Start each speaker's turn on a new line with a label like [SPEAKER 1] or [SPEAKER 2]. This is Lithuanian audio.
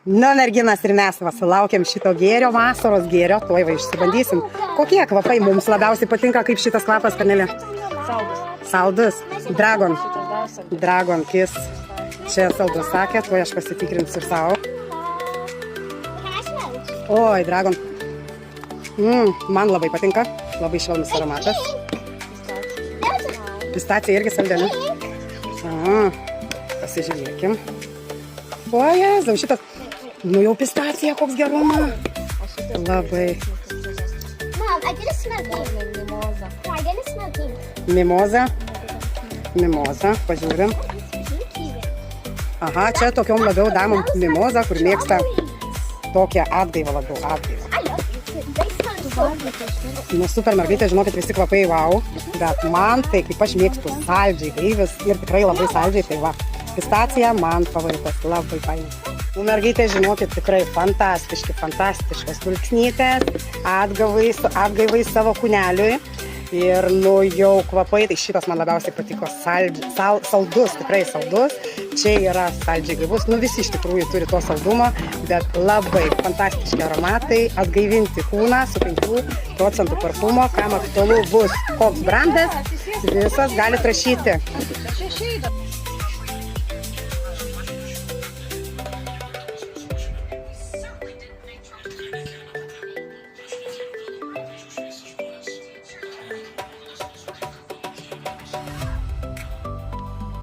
[SPEAKER 1] Na, merginas, ir mes sulaukiam šito gėrio, vasaros gėrio, tuoj va išsibandysim. Kokie kvapai mums labiausiai patinka, kaip šitas kvapas, Kornelija? Saldus. Dragon Kiss. Čia saldus sakė, tuoj aš pasitikrinsiu savo. Oi, Dragon. Man labai patinka, labai švelnus aromatas. Pistacija irgi saldėlė. Pasižiūrėkim. O, Jėzau, šitas. Nu jau pistacija, koks gerumas. Labai.
[SPEAKER 2] Mom, I didn't smell pink. Mimosa. No, I didn't smell pink.
[SPEAKER 1] Mimoza, pažiūrim. Aha, čia tokiom labiau damom mimoza, kur mėgsta tokią atgaivą labiau.
[SPEAKER 2] I love it. They smell so good.
[SPEAKER 1] Nu, super mergaitė, žinokit, visi kvapai wow. Bet man tai, kaip aš mėgstu saldžiai gaivis ir tikrai labai saldžiai, tai va. Pistacija man favoritas, labai fainai. Nu, mergaitė, žinokit, tikrai fantastiškas dulksnytės, atgaivai savo kūneliui. Ir nu jau kvapai, tai šitas man labiausiai patiko, saldus, tikrai saldus. Čia yra saldžiai gaivus, nu visi iš tikrųjų turi to saldumo, bet labai fantastiški aromatai, atgaivinti kūną su 5% parfumo, kam aktualu bus koks brandas, visas galite rašyti.